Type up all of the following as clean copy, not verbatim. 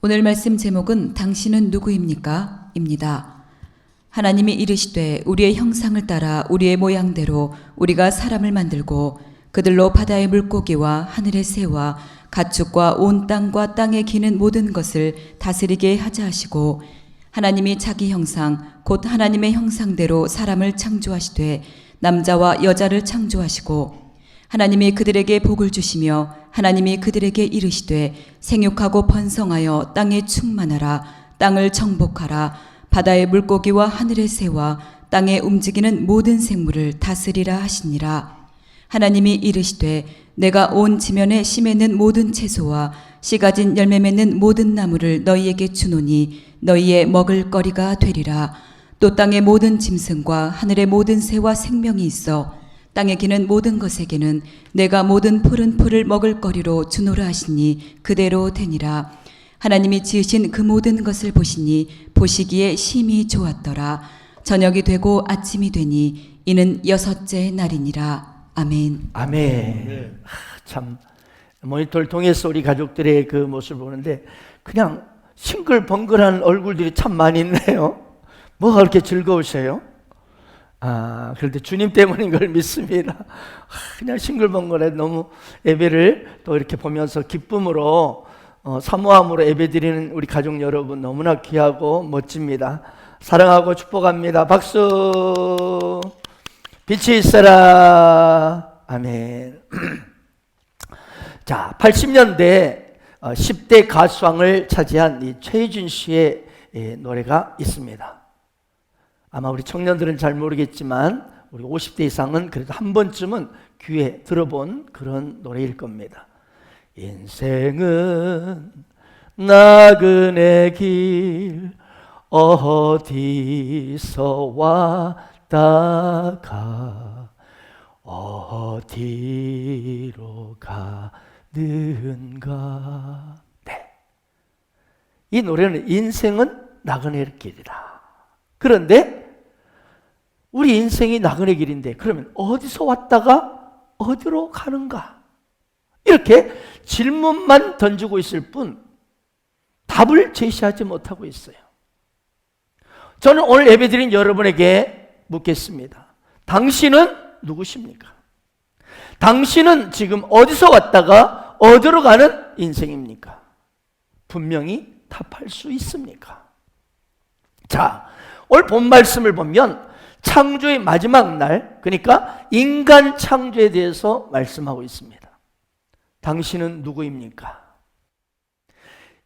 오늘 말씀 제목은 당신은 누구입니까? 입니다. 하나님이 이르시되 우리의 형상을 따라 우리의 모양대로 우리가 사람을 만들고 그들로 바다의 물고기와 하늘의 새와 가축과 온 땅과 땅에 기는 모든 것을 다스리게 하자 하시고, 하나님이 자기 형상 곧 하나님의 형상대로 사람을 창조하시되 남자와 여자를 창조하시고, 하나님이 그들에게 복을 주시며 하나님이 그들에게 이르시되 생육하고 번성하여 땅에 충만하라. 땅을 정복하라. 바다의 물고기와 하늘의 새와 땅에 움직이는 모든 생물을 다스리라 하시니라. 하나님이 이르시되 내가 온 지면에 씨 맺는 모든 채소와 씨 가진 열매 맺는 모든 나무를 너희에게 주노니 너희의 먹을 거리가 되리라. 또 땅의 모든 짐승과 하늘의 모든 새와 생명이 있어 땅에 기는 모든 것에게는 내가 모든 푸른 풀을 먹을 거리로 주노라 하시니 그대로 되니라. 하나님이 지으신 그 모든 것을 보시니 보시기에 심히 좋았더라. 저녁이 되고 아침이 되니 이는 여섯째 날이니라. 아멘. 아멘. 참 모니터를 통해서 우리 가족들의 그 모습을 보는데 그냥 싱글벙글한 얼굴들이 참 많이 있네요. 뭐가 그렇게 즐거우세요? 그런데 주님 때문인 걸 믿습니다. 그냥 싱글벙글해. 너무 예배를 또 이렇게 보면서 기쁨으로 사모함으로 예배드리는 우리 가족 여러분 너무나 귀하고 멋집니다. 사랑하고 축복합니다. 박수. 빛이 있어라. 아멘. 자, 80년대 10대 가수왕을 차지한 이 최희준 씨의 노래가 있습니다. 아마 우리 청년들은 잘 모르겠지만 우리 50대 이상은 그래도 한 번쯤은 귀에 들어본 그런 노래일 겁니다. 인생은 나그네 길 어디서 왔다가 어디로 가는가. 네. 이 노래는 인생은 나그네 길이다. 그런데 우리 인생이 나그네 길인데 그러면 어디서 왔다가 어디로 가는가? 이렇게 질문만 던지고 있을 뿐 답을 제시하지 못하고 있어요. 저는 오늘 예배드린 여러분에게 묻겠습니다. 당신은 누구십니까? 당신은 지금 어디서 왔다가 어디로 가는 인생입니까? 분명히 답할 수 있습니까? 자, 오늘 본 말씀을 보면 창조의 마지막 날, 그러니까 인간 창조에 대해서 말씀하고 있습니다. 당신은 누구입니까?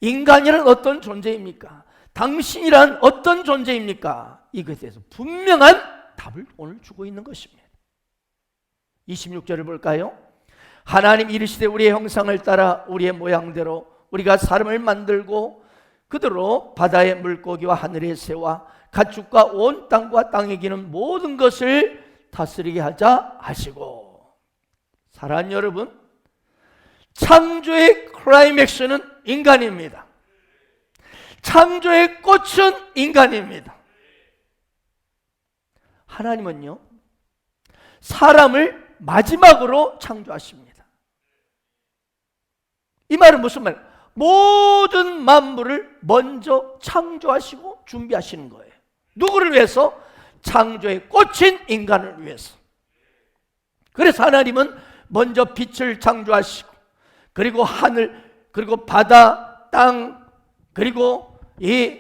인간이란 어떤 존재입니까? 당신이란 어떤 존재입니까? 이것에 대해서 분명한 답을 오늘 주고 있는 것입니다. 26절을 볼까요? 하나님 이르시되 우리의 형상을 따라 우리의 모양대로 우리가 사람을 만들고 그대로 바다의 물고기와 하늘의 새와 가축과 온 땅과 땅에 기는 모든 것을 다스리게 하자 하시고. 사랑하는 여러분, 창조의 클라이맥스는 인간입니다. 창조의 꽃은 인간입니다. 하나님은요, 사람을 마지막으로 창조하십니다. 이 말은 무슨 말이에요? 모든 만물을 먼저 창조하시고 준비하시는 거예요. 누구를 위해서? 창조의 꽃인 인간을 위해서. 그래서 하나님은 먼저 빛을 창조하시고, 그리고 하늘, 그리고 바다, 땅, 그리고 이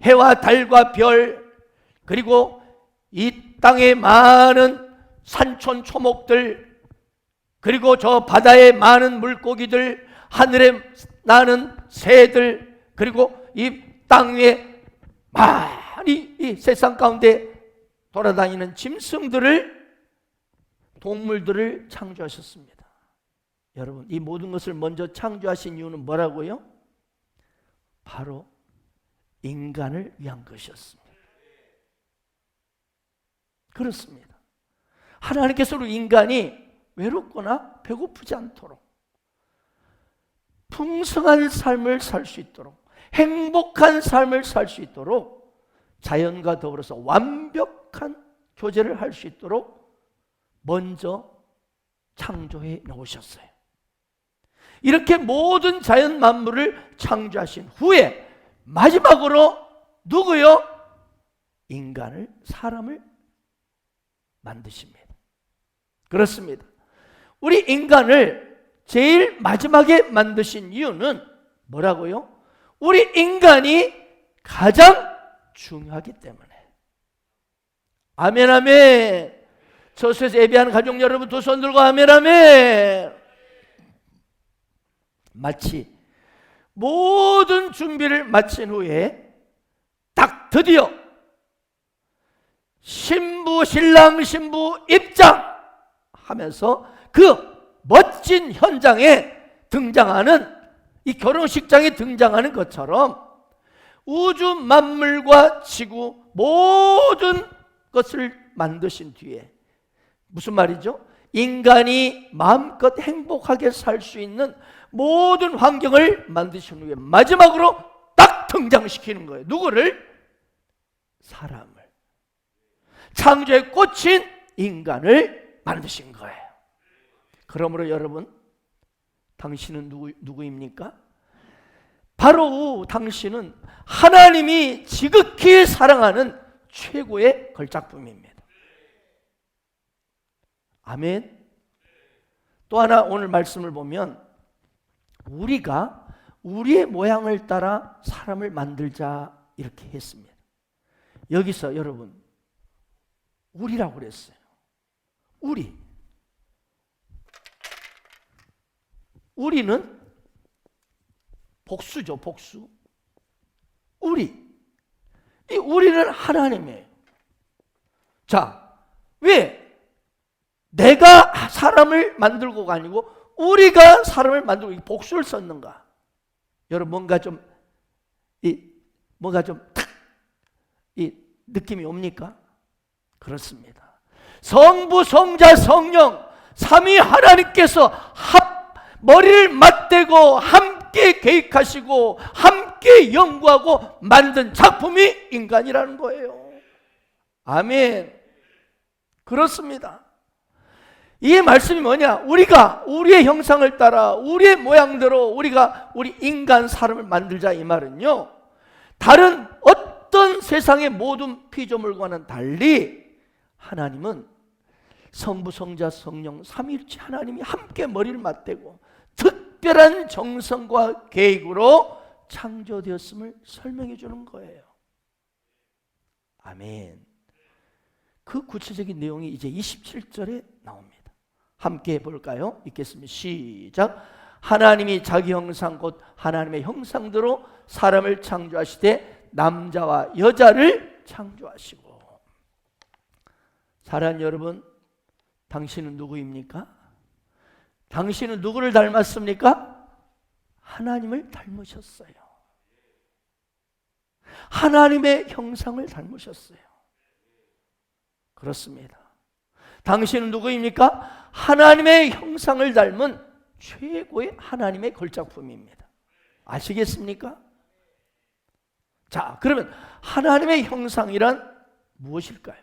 해와 달과 별, 그리고 이 땅의 많은 산촌 초목들, 그리고 저 바다의 많은 물고기들, 하늘에 나는 새들, 그리고 이 땅 위에 많이 이 세상 가운데 돌아다니는 짐승들을, 동물들을 창조하셨습니다. 여러분, 이 모든 것을 먼저 창조하신 이유는 뭐라고요? 바로 인간을 위한 것이었습니다. 그렇습니다. 하나님께서 우리 인간이 외롭거나 배고프지 않도록 풍성한 삶을 살 수 있도록, 행복한 삶을 살 수 있도록, 자연과 더불어서 완벽한 교제를 할 수 있도록 먼저 창조해 놓으셨어요. 이렇게 모든 자연 만물을 창조하신 후에 마지막으로 누구요? 인간을, 사람을 만드십니다. 그렇습니다. 우리 인간을 제일 마지막에 만드신 이유는 뭐라고요? 우리 인간이 가장 중요하기 때문에. 아멘, 아멘. 저수에서 예배하는 가족 여러분 두 손 들고 아멘, 아멘. 마치 모든 준비를 마친 후에 딱 드디어 신랑 신부 입장하면서 그 멋진 현장에 등장하는, 이 결혼식장에 등장하는 것처럼 우주 만물과 지구 모든 것을 만드신 뒤에 무슨 말이죠? 인간이 마음껏 행복하게 살 수 있는 모든 환경을 만드신 후에 마지막으로 딱 등장시키는 거예요. 누구를? 사람을. 창조에 꽂힌 인간을 만드신 거예요. 그러므로 여러분, 당신은 누구입니까? 바로 당신은 하나님이 지극히 사랑하는 최고의 걸작품입니다. 아멘. 또 하나 오늘 말씀을 보면 우리가 우리의 모양을 따라 사람을 만들자 이렇게 했습니다. 여기서 여러분 우리라고 그랬어요. 우리는 복수죠, 복수. 이 우리는 하나님이에요. 자, 왜 내가 사람을 만들고가 아니고 우리가 사람을 만들고 복수를 썼는가? 여러분 뭔가 좀 느낌이 옵니까? 그렇습니다. 성부, 성자, 성령 삼위 하나님께서 머리를 맞대고 함께 계획하시고 함께 연구하고 만든 작품이 인간이라는 거예요. 아멘. 그렇습니다. 이 말씀이 뭐냐? 우리가 우리의 형상을 따라 우리의 모양대로 우리 인간 사람을 만들자, 이 말은요, 다른 어떤 세상의 모든 피조물과는 달리 하나님은 성부, 성자, 성령 삼위일체 하나님이 함께 머리를 맞대고 특별한 정성과 계획으로 창조되었음을 설명해 주는 거예요. 아멘. 그 구체적인 내용이 이제 27절에 나옵니다. 함께 해볼까요? 읽겠습니다. 시작. 하나님이 자기 형상 곧 하나님의 형상대로 사람을 창조하시되 남자와 여자를 창조하시고. 사랑하는 여러분, 당신은 누구입니까? 당신은 누구를 닮았습니까? 하나님을 닮으셨어요. 하나님의 형상을 닮으셨어요. 그렇습니다. 당신은 누구입니까? 하나님의 형상을 닮은 최고의 하나님의 걸작품입니다. 아시겠습니까? 자, 그러면 하나님의 형상이란 무엇일까요?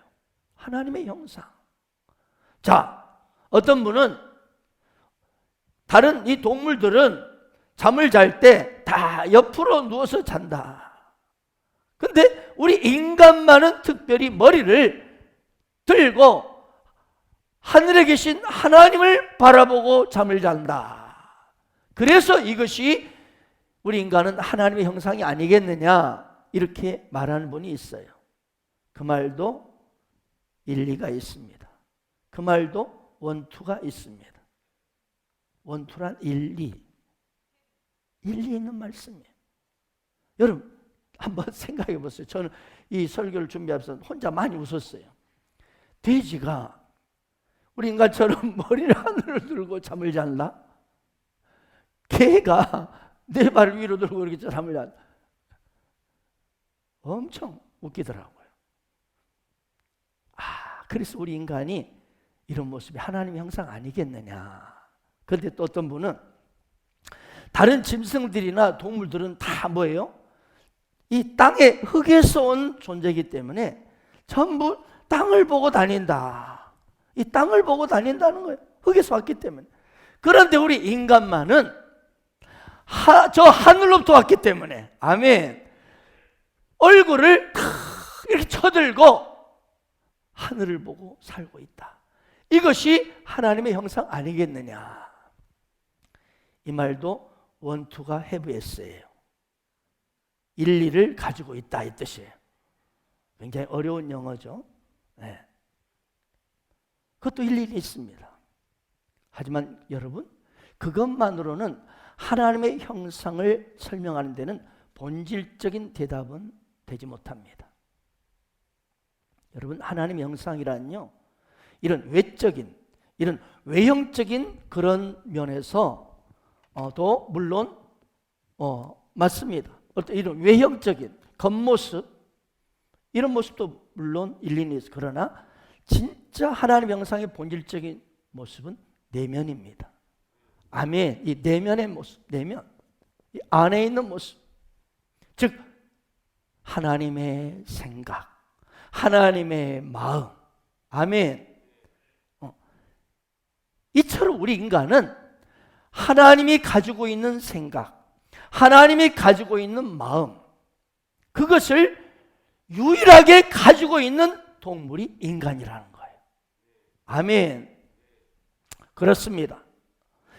하나님의 형상. 자, 어떤 분은 다른 이 동물들은 잠을 잘 때 다 옆으로 누워서 잔다. 근데 우리 인간만은 특별히 머리를 들고 하늘에 계신 하나님을 바라보고 잠을 잔다. 그래서 이것이 우리 인간은 하나님의 형상이 아니겠느냐 이렇게 말하는 분이 있어요. 그 말도 일리가 있습니다. 그 말도 원투가 있습니다. 원투란 일리 있는 말씀이에요. 여러분 한번 생각해 보세요. 저는 이 설교를 준비하면서 혼자 많이 웃었어요. 돼지가 우리 인간처럼 머리를 하늘을 들고 잠을 잔다? 개가 네 발을 위로 들고 이렇게 잠을 잔다? 엄청 웃기더라고요. 그래서 우리 인간이 이런 모습이 하나님의 형상 아니겠느냐. 그런데 또 어떤 분은 다른 짐승들이나 동물들은 다 뭐예요? 이 땅의 흙에서 온 존재이기 때문에 전부 땅을 보고 다닌다. 이 땅을 보고 다닌다는 거예요. 흙에서 왔기 때문에. 그런데 우리 인간만은 저 하늘로부터 왔기 때문에, 아멘, 얼굴을 이렇게 쳐들고 하늘을 보고 살고 있다. 이것이 하나님의 형상 아니겠느냐. 이 말도 원투가 해브에스예요. 일리를 가지고 있다 이 뜻이에요. 굉장히 어려운 영어죠. 네. 그것도 일리는 있습니다. 하지만 여러분, 그것만으로는 하나님의 형상을 설명하는 데는 본질적인 대답은 되지 못합니다. 여러분, 하나님의 형상이란요, 이런 외적인, 이런 외형적인 그런 면에서도 물론 맞습니다. 어떤 이런 외형적인 겉모습, 이런 모습도 물론 일리는 있어요. 그러나 진짜 하나님의 형상의 본질적인 모습은 내면입니다. 아멘. 이 내면의 모습, 내면, 이 안에 있는 모습, 즉 하나님의 생각, 하나님의 마음. 아멘. 이처럼 우리 인간은 하나님이 가지고 있는 생각, 하나님이 가지고 있는 마음, 그것을 유일하게 가지고 있는 동물이 인간이라는 거예요. 아멘. 그렇습니다.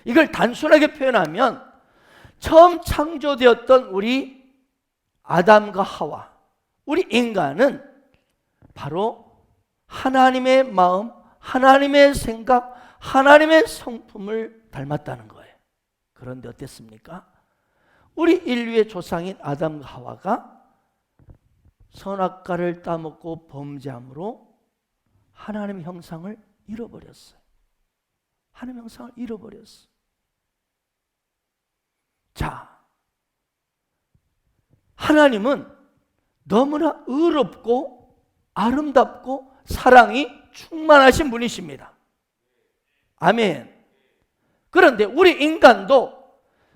이걸 단순하게 표현하면 처음 창조되었던 우리 아담과 하와, 우리 인간은 바로 하나님의 마음, 하나님의 생각, 하나님의 성품을 닮았다는 거예요. 그런데 어땠습니까? 우리 인류의 조상인 아담과 하와가 선악과를 따먹고 범죄함으로 하나님의 형상을 잃어버렸어요. 하나님의 형상을 잃어버렸어요. 자, 하나님은 너무나 의롭고 아름답고 사랑이 충만하신 분이십니다. 아멘. 그런데 우리 인간도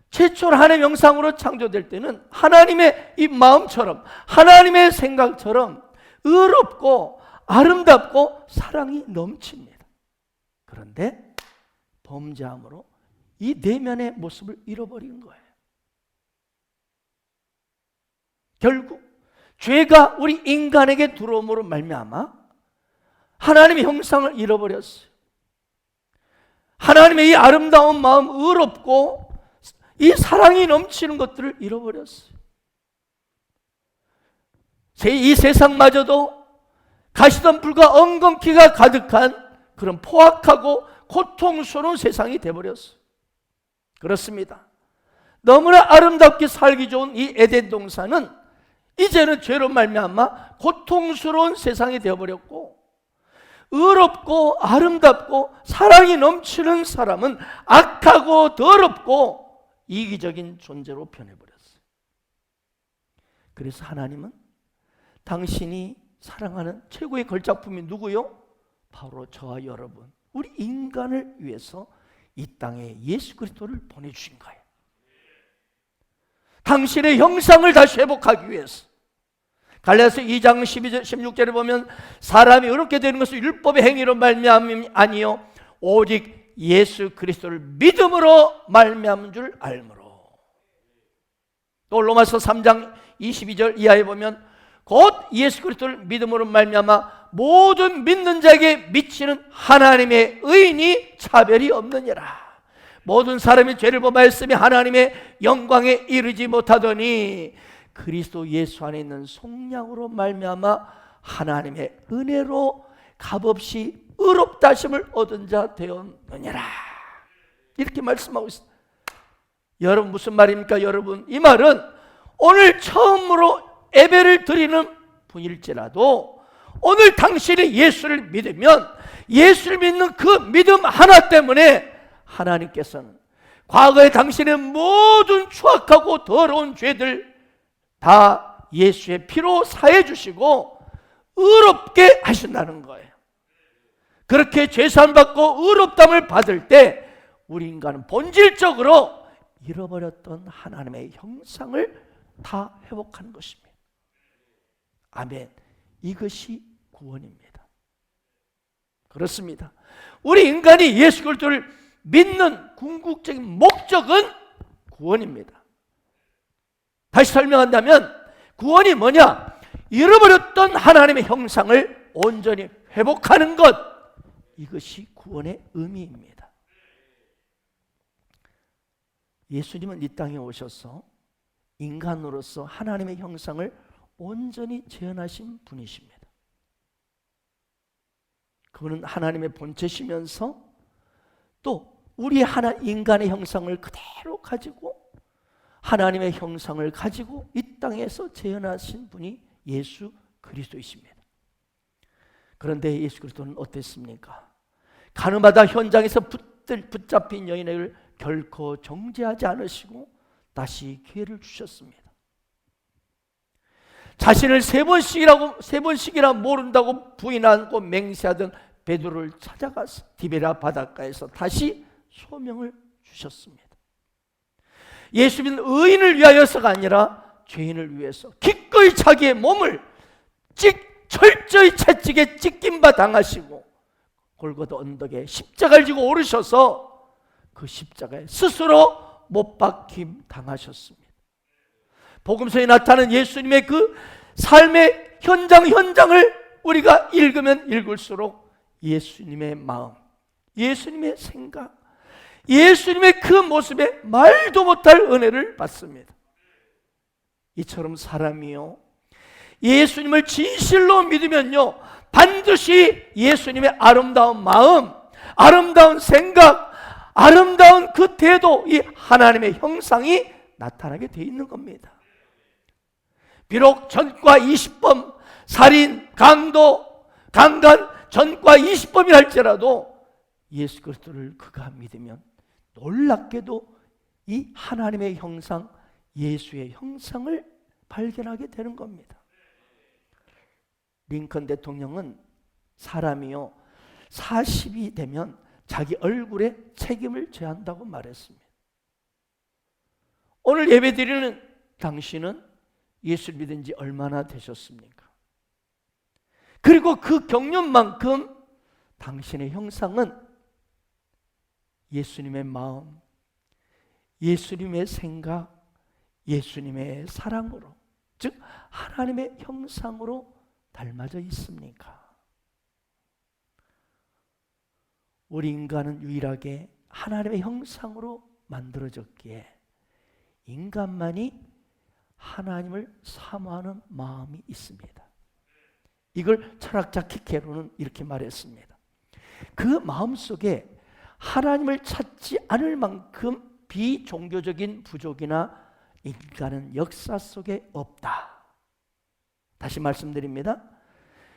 최초로 하나님의 형상으로 창조될 때는 하나님의 이 마음처럼, 하나님의 생각처럼 의롭고 아름답고 사랑이 넘칩니다. 그런데 범죄함으로 이 내면의 모습을 잃어버린 거예요. 결국 죄가 우리 인간에게 들어옴으로 말미암아 하나님의 형상을 잃어버렸어요. 하나님의 이 아름다운 마음, 의롭고 이 사랑이 넘치는 것들을 잃어버렸어요. 이 세상마저도 가시덤불과 엉겅퀴가 가득한 그런 포악하고 고통스러운 세상이 되어버렸어요. 그렇습니다. 너무나 아름답게 살기 좋은 이 에덴 동산은 이제는 죄로 말미암아 고통스러운 세상이 되어버렸고, 의롭고 아름답고 사랑이 넘치는 사람은 악하고 더럽고 이기적인 존재로 변해버렸어요. 그래서 하나님은 당신이 사랑하는 최고의 걸작품이 누구요? 바로 저와 여러분, 우리 인간을 위해서 이 땅에 예수 그리스도를 보내주신 거예요. 당신의 형상을 다시 회복하기 위해서. 갈라디아서 2장 12절 16절에 보면 사람이 의롭게 되는 것은 율법의 행위로 말미암음이 아니요 오직 예수 그리스도를 믿음으로 말미암은 줄 알므로. 또 로마서 3장 22절 이하에 보면 곧 예수 그리스도를 믿음으로 말미암아 모든 믿는 자에게 미치는 하나님의 의인이 차별이 없느니라. 모든 사람이 죄를 범하였으며 하나님의 영광에 이르지 못하더니 그리스도 예수 안에 있는 속량으로 말미암아 하나님의 은혜로 값없이 의롭다 하심을 얻은 자 되었느니라. 이렇게 말씀하고 있습니다. 여러분, 무슨 말입니까? 여러분, 이 말은 오늘 처음으로 예배를 드리는 분일지라도 오늘 당신이 예수를 믿으면 예수를 믿는 그 믿음 하나 때문에 하나님께서는 과거에 당신의 모든 추악하고 더러운 죄들 다 예수의 피로 사해 주시고 의롭게 하신다는 거예요. 그렇게 죄사함 받고 의롭담을 받을 때 우리 인간은 본질적으로 잃어버렸던 하나님의 형상을 다 회복하는 것입니다. 아멘. 이것이 구원입니다. 그렇습니다. 우리 인간이 예수 그리스도를 믿는 궁극적인 목적은 구원입니다. 다시 설명한다면 구원이 뭐냐? 잃어버렸던 하나님의 형상을 온전히 회복하는 것, 이것이 구원의 의미입니다. 예수님은 이 땅에 오셔서 인간으로서 하나님의 형상을 온전히 재현하신 분이십니다. 그분은 하나님의 본체시면서 또 우리 인간의 형상을 그대로 가지고 하나님의 형상을 가지고 이 땅에서 재현하신 분이 예수 그리스도이십니다. 그런데 예수 그리스도는 어땠습니까? 가늠하다 현장에서 붙잡힌 여인을 결코 정죄하지 않으시고 다시 기회를 주셨습니다. 자신을 세 번씩이나 모른다고 부인하고 맹세하던 베드로를 찾아가서 디베라 바닷가에서 다시 소명을 주셨습니다. 예수님은 의인을 위하여서가 아니라 죄인을 위해서 기꺼이 자기의 몸을 철저히 채찍에 찢김바 당하시고 골고다 언덕에 십자가를 지고 오르셔서 그 십자가에 스스로 못 박힘 당하셨습니다. 복음서에 나타나는 예수님의 그 삶의 현장을 우리가 읽으면 읽을수록 예수님의 마음, 예수님의 생각, 예수님의 그 모습에 말도 못할 은혜를 받습니다. 이처럼 사람이요, 예수님을 진실로 믿으면요, 반드시 예수님의 아름다운 마음, 아름다운 생각, 아름다운 그 태도, 이 하나님의 형상이 나타나게 돼 있는 겁니다. 비록 전과 20범, 살인, 강도, 강간, 전과 20범이 할지라도 예수 그리스도를 그가 믿으면 놀랍게도 이 하나님의 형상, 예수의 형상을 발견하게 되는 겁니다. 링컨 대통령은 사람이요 40이 되면 자기 얼굴에 책임을 져야 한다고 말했습니다. 오늘 예배드리는 당신은 예수를 믿은 지 얼마나 되셨습니까? 그리고 그 경륜만큼 당신의 형상은 예수님의 마음, 예수님의 생각, 예수님의 사랑으로, 즉 하나님의 형상으로 닮아져 있습니까? 우리 인간은 유일하게 하나님의 형상으로 만들어졌기에 인간만이 하나님을 사모하는 마음이 있습니다. 이걸 철학자 키케로는 이렇게 말했습니다. 그 마음속에 하나님을 찾지 않을 만큼 비종교적인 부족이나 인간은 역사 속에 없다. 다시 말씀드립니다.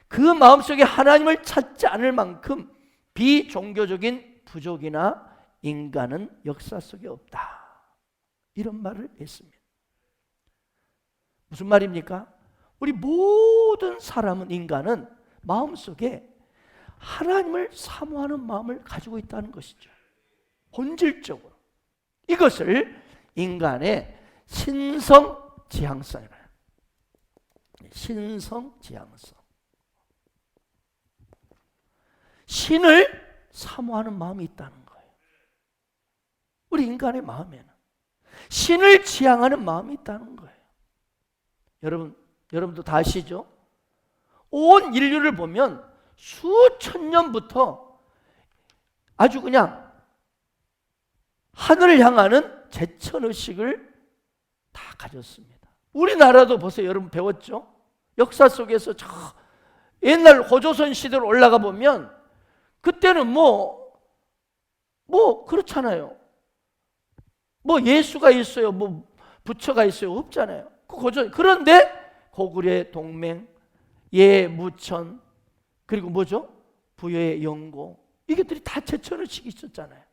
그 마음속에 하나님을 찾지 않을 만큼 비종교적인 부족이나 인간은 역사 속에 없다. 이런 말을 했습니다. 무슨 말입니까? 우리 모든 사람은, 인간은 마음속에 하나님을 사모하는 마음을 가지고 있다는 것이죠. 본질적으로. 이것을 인간의 신성지향성이라는, 신성지향성, 신을 사모하는 마음이 있다는 거예요. 우리 인간의 마음에는 신을 지향하는 마음이 있다는 거예요. 여러분도 다 아시죠? 온 인류를 보면 수천 년부터 아주 그냥 하늘을 향하는 제천의식을 다 가졌습니다. 우리나라도 벌써 여러분 배웠죠? 역사 속에서 저 옛날 호조선 시대로 올라가 보면 그때는 뭐 그렇잖아요. 뭐 예수가 있어요, 뭐 부처가 있어요, 없잖아요. 그런데 고구려의 동맹, 예무천, 그리고 뭐죠? 부여의 영고, 이것들이 다 제천의식이 있었잖아요.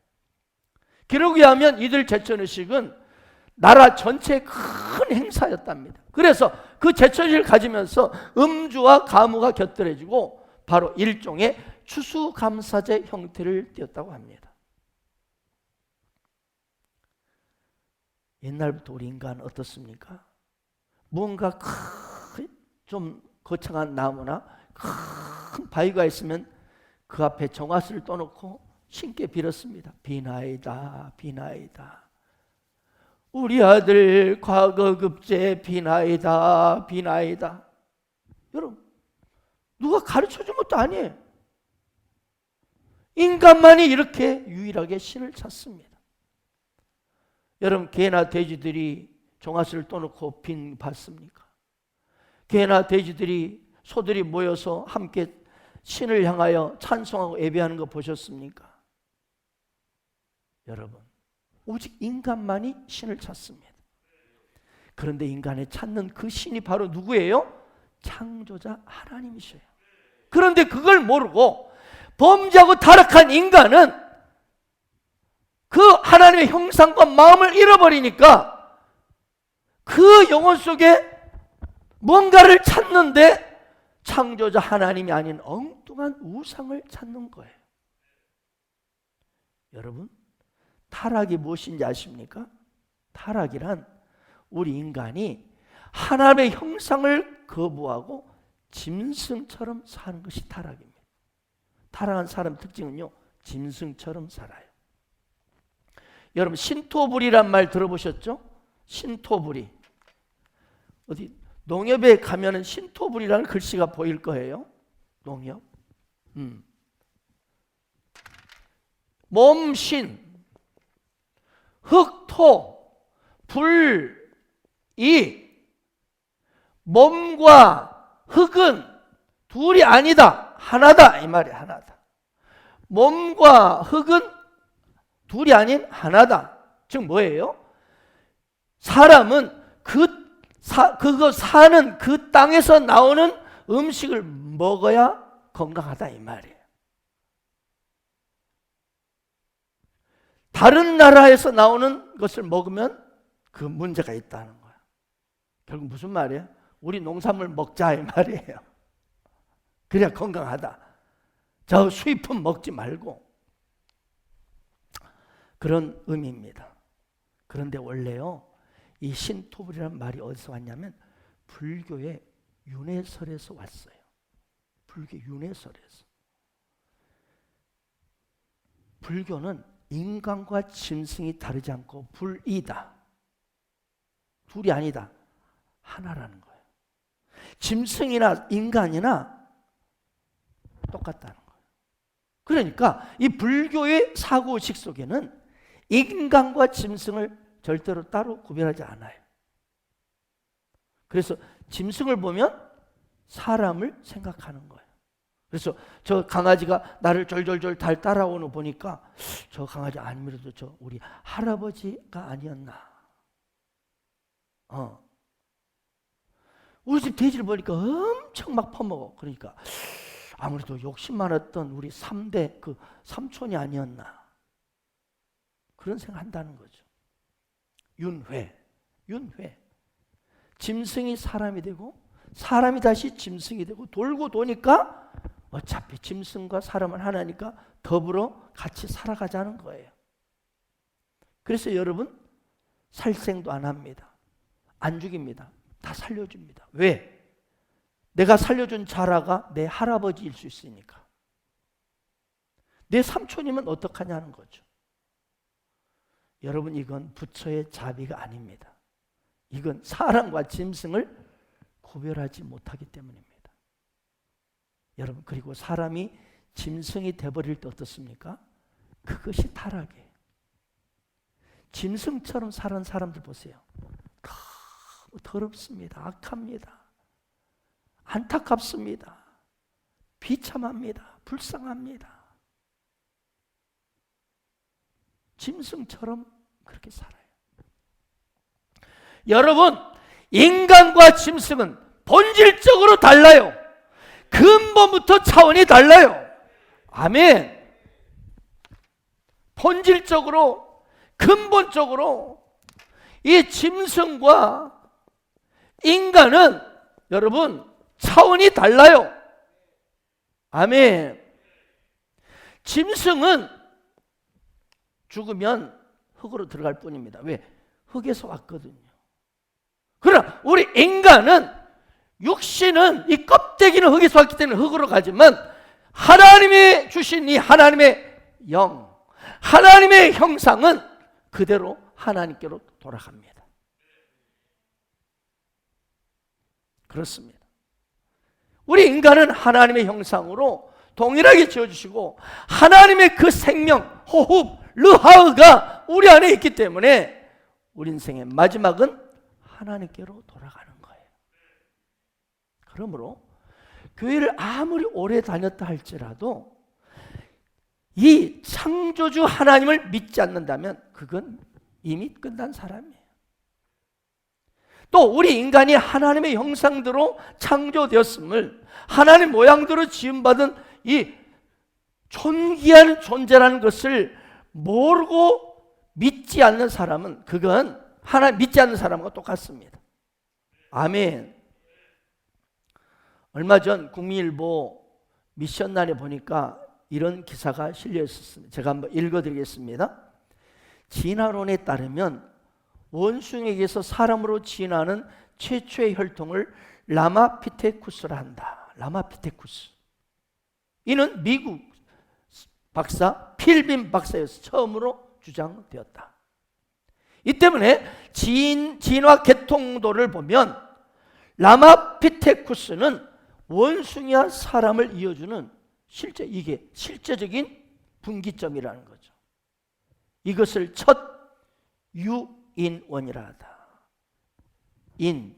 기록에 하면 이들 제천의식은 나라 전체의 큰 행사였답니다. 그래서 그 제천의식을 가지면서 음주와 가무가 곁들여지고 바로 일종의 추수감사제 형태를 띄었다고 합니다. 옛날부터 우리 인간은 어떻습니까? 뭔가 좀 거창한 나무나 큰 바위가 있으면 그 앞에 정화수를 떠놓고 신께 빌었습니다. 비나이다, 비나이다. 우리 아들 과거급제 비나이다 비나이다. 여러분, 누가 가르쳐준 것도 아니에요. 인간만이 이렇게 유일하게 신을 찾습니다. 여러분, 개나 돼지들이 종아씨를 떠놓고 빈 받습니까? 개나 돼지들이, 소들이 모여서 함께 신을 향하여 찬송하고 예배하는 거 보셨습니까? 여러분, 오직 인간만이 신을 찾습니다. 그런데 인간이 찾는 그 신이 바로 누구예요? 창조자 하나님이셔요. 그런데 그걸 모르고 범죄하고 타락한 인간은 그 하나님의 형상과 마음을 잃어버리니까 그 영혼 속에 뭔가를 찾는데 창조자 하나님이 아닌 엉뚱한 우상을 찾는 거예요. 여러분, 타락이 무엇인지 아십니까? 타락이란 우리 인간이 하나님의 형상을 거부하고 짐승처럼 사는 것이 타락입니다. 타락한 사람 특징은요, 짐승처럼 살아요. 여러분, 신토부리란 말 들어보셨죠? 신토부리. 어디 농협에 가면은 신토부리라는 글씨가 보일 거예요. 농협. 몸신, 흙토, 불, 이. 몸과 흙은 둘이 아니다, 하나다, 이 말이에요. 하나다. 몸과 흙은 둘이 아닌 하나다. 즉 뭐예요? 사람은 그거 사는 그 땅에서 나오는 음식을 먹어야 건강하다, 이 말이에요. 다른 나라에서 나오는 것을 먹으면 그 문제가 있다는 거야. 결국 무슨 말이에요? 우리 농산물 먹자, 이 말이에요. 그래야 건강하다. 저 수입품 먹지 말고. 그런 의미입니다. 그런데 원래요, 이 신토불이라는 말이 어디서 왔냐면 불교의 윤회설에서 왔어요. 불교 윤회설에서. 불교는 인간과 짐승이 다르지 않고 불이다. 둘이 아니다. 하나라는 거예요. 짐승이나 인간이나 똑같다는 거예요. 그러니까 이 불교의 사고의식 속에는 인간과 짐승을 절대로 따로 구별하지 않아요. 그래서 짐승을 보면 사람을 생각하는 거예요. 그래서 저 강아지가 나를 졸졸졸 달 따라오는 거 보니까 저 강아지 아니면도 저 우리 할아버지가 아니었나. 우리 집 돼지를 보니까 엄청 막 퍼먹어. 그러니까 아무래도 욕심 많았던 우리 3대 그 삼촌이 아니었나. 그런 생각한다는 거죠. 윤회. 짐승이 사람이 되고 사람이 다시 짐승이 되고 돌고 도니까 어차피 짐승과 사람은 하나니까 더불어 같이 살아가자는 거예요. 그래서 여러분, 살생도 안 합니다. 안 죽입니다. 다 살려줍니다. 왜? 내가 살려준 자라가 내 할아버지일 수 있으니까. 내 삼촌이면 어떡하냐는 거죠. 여러분, 이건 부처의 자비가 아닙니다. 이건 사람과 짐승을 구별하지 못하기 때문입니다. 여러분, 그리고 사람이 짐승이 돼버릴 때 어떻습니까? 그것이 타락이에요. 짐승처럼 사는 사람들 보세요. 너무 더럽습니다. 악합니다. 안타깝습니다. 비참합니다. 불쌍합니다. 짐승처럼 그렇게 살아요. 여러분, 인간과 짐승은 본질적으로 달라요. 근본부터 차원이 달라요. 아멘. 본질적으로, 근본적으로 이 짐승과 인간은 여러분 차원이 달라요. 아멘. 짐승은 죽으면 흙으로 들어갈 뿐입니다. 왜? 흙에서 왔거든요. 그러나 우리 인간은, 육신은, 이 껍데기는 흙에서 왔기 때문에 흙으로 가지만 하나님이 주신 이 하나님의 영, 하나님의 형상은 그대로 하나님께로 돌아갑니다. 그렇습니다. 우리 인간은 하나님의 형상으로 동일하게 지어주시고 하나님의 그 생명, 호흡, 르하흐가 우리 안에 있기 때문에 우리 인생의 마지막은 하나님께로 돌아가는 거예요. 그러므로 교회를 아무리 오래 다녔다 할지라도 이 창조주 하나님을 믿지 않는다면 그건 이미 끝난 사람이에요. 또 우리 인간이 하나님의 형상대로 창조되었음을, 하나님 모양대로 지음받은 이 존귀한 존재라는 것을 모르고 믿지 않는 사람은, 그건 하나님 믿지 않는 사람과 똑같습니다. 아멘. 얼마 전 국민일보 미션날에 보니까 이런 기사가 실려 있었습니다. 제가 한번 읽어드리겠습니다. 진화론에 따르면 원숭이에게서 사람으로 진화하는 최초의 혈통을 라마피테쿠스라 한다. 라마피테쿠스. 이는 미국 박사 필빈 박사에서 처음으로 주장되었다. 이 때문에 진화 계통도를 보면 라마피테쿠스는 원숭이와 사람을 이어주는 이게 실제적인 분기점이라는 거죠. 이것을 첫 유인원이라 하다. 인,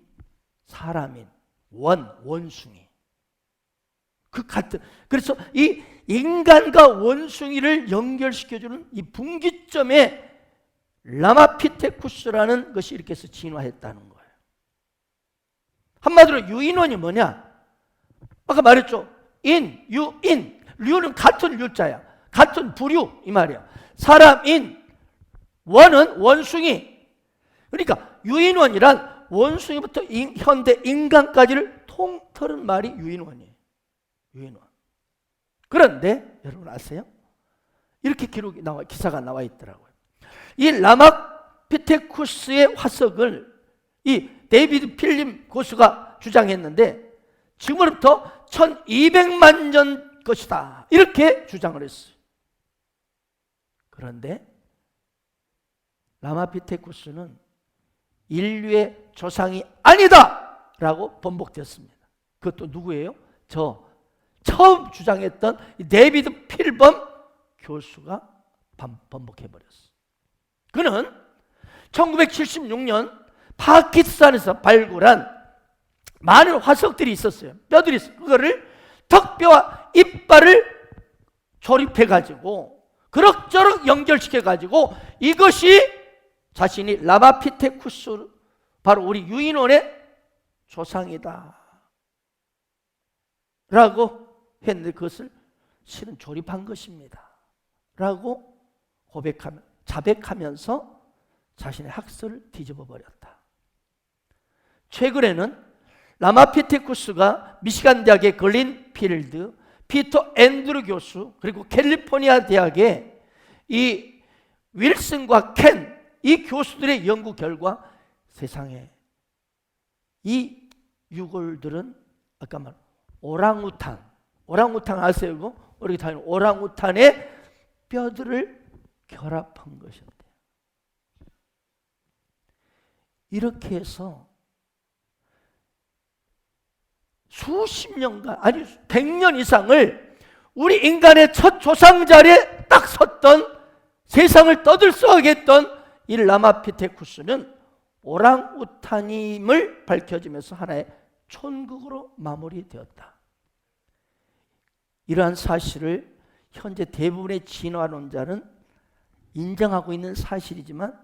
사람인, 원숭이. 그 같은. 그래서 이 인간과 원숭이를 연결시켜주는 이 분기점에 라마피테쿠스라는 것이 이렇게 해서 진화했다는 거예요. 한마디로 유인원이 뭐냐? 아까 말했죠. 인, 유인. 류는 같은 류자야. 같은 부류 이 말이야. 사람인, 원은 원숭이. 그러니까 유인원이란 원숭이부터 현대 인간까지를 통틀은 말이 유인원이에요. 유인원. 그런데 여러분 아세요? 이렇게 기사가 나와 있더라고요. 이 라마피테쿠스의 화석을 이 데이비드 필립 교수가 주장했는데 지금으로부터 1200만 년 것이다. 이렇게 주장을 했어요. 그런데 라마피테쿠스는 인류의 조상이 아니다! 라고 번복되었습니다. 그것도 누구예요? 처음 주장했던 데이비드 필범 교수가 번복해버렸어요. 그는 1976년 파키스탄에서 발굴한 많은 화석들이 있었어요. 뼈들이 있어요. 그거를 턱뼈와 이빨을 조립해가지고 그럭저럭 연결시켜가지고 이것이 자신이 라마피테쿠스, 바로 우리 유인원의 조상이다 라고 했는데 그것을 실은 조립한 것입니다 라고 자백하면서 자신의 학설을 뒤집어 버렸다. 최근에는 라마피테쿠스가 미시간 대학의 글린필드, 피터 앤드루 교수, 그리고 캘리포니아 대학의 이 윌슨과 켄, 이 교수들의 연구 결과 세상에 이 유골들은 아까 말 오랑우탄 아세요? 이거? 우리 다니는 오랑우탄의 뼈들을 결합한 것이었대요. 이렇게 해서 수십 년간, 아니 100년 이상을 우리 인간의 첫 조상 자리에 딱 섰던, 세상을 떠들썩하게 했던 이 라마피테쿠스는 오랑우탄임을 밝혀지면서 하나의 촌극으로 마무리되었다. 이러한 사실을 현재 대부분의 진화론자는 인정하고 있는 사실이지만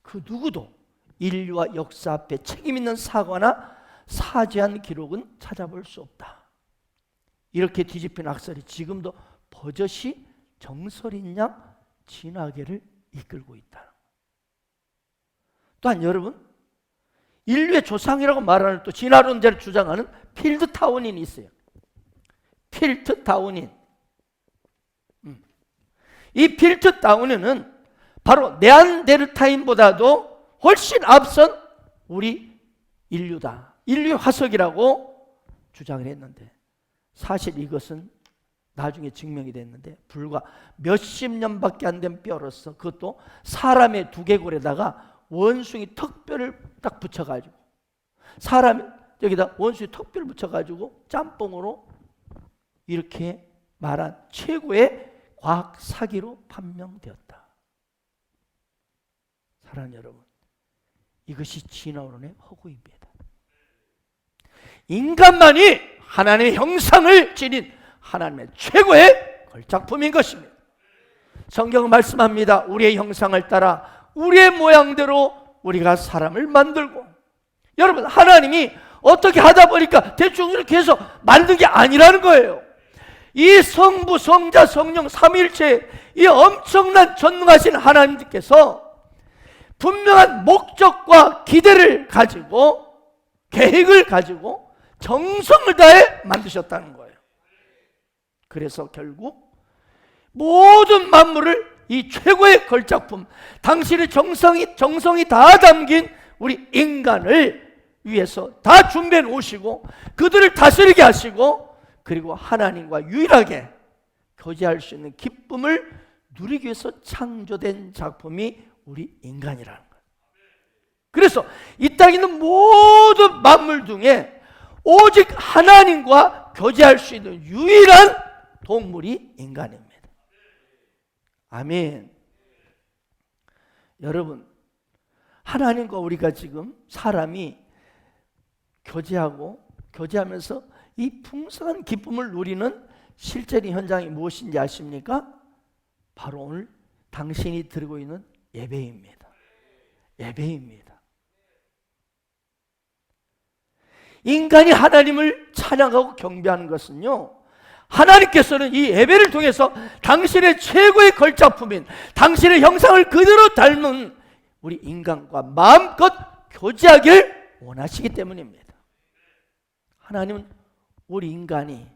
그 누구도 인류와 역사 앞에 책임 있는 사과나 사죄한 기록은 찾아볼 수 없다. 이렇게 뒤집힌 학설이 지금도 버젓이 정설인 양 진화계를 이끌고 있다. 또한 여러분, 인류의 조상이라고 말하는 또 진화론자를 주장하는 필드타운인이 있어요. 필드타운인. 이 필드타운인은 바로 네안데르탈인보다도 훨씬 앞선 우리 인류다. 인류의 화석이라고 주장을 했는데 사실 이것은 나중에 증명이 됐는데 불과 몇십 년밖에 안 된 뼈로서 그것도 사람의 두개골에다가 원숭이 턱뼈를 딱 붙여가지고 사람 여기다 원숭이 턱뼈를 붙여가지고 짬뽕으로 이렇게 말한 최고의 과학 사기로 판명되었다. 사랑하는 여러분, 이것이 진화론의 허구입니다. 인간만이 하나님의 형상을 지닌 하나님의 최고의 걸작품인 것입니다. 성경은 말씀합니다. 우리의 형상을 따라 우리의 모양대로 우리가 사람을 만들고, 여러분 하나님이 어떻게 하다 보니까 대충 이렇게 해서 만든 게 아니라는 거예요. 이 성부, 성자, 성령 삼위일체 이 엄청난 전능하신 하나님께서 분명한 목적과 기대를 가지고 계획을 가지고 정성을 다해 만드셨다는 거예요. 그래서 결국 모든 만물을 이 최고의 걸작품, 당신의 정성이 다 담긴 우리 인간을 위해서 다 준비해 놓으시고 그들을 다스리게 하시고 그리고 하나님과 유일하게 교제할 수 있는 기쁨을 누리기 위해서 창조된 작품이 우리 인간이라는 거예요. 그래서 이 땅에 있는 모든 만물 중에 오직 하나님과 교제할 수 있는 유일한 동물이 인간입니다. 아멘. 여러분, 하나님과 우리가 지금 사람이 교제하면서 이 풍성한 기쁨을 누리는 실제의 현장이 무엇인지 아십니까? 바로 오늘 당신이 들고 있는 예배입니다. 예배입니다. 인간이 하나님을 찬양하고 경배하는 것은요, 하나님께서는 이 예배를 통해서 당신의 최고의 걸작품인 당신의 형상을 그대로 닮은 우리 인간과 마음껏 교제하길 원하시기 때문입니다. 하나님은 우리 인간이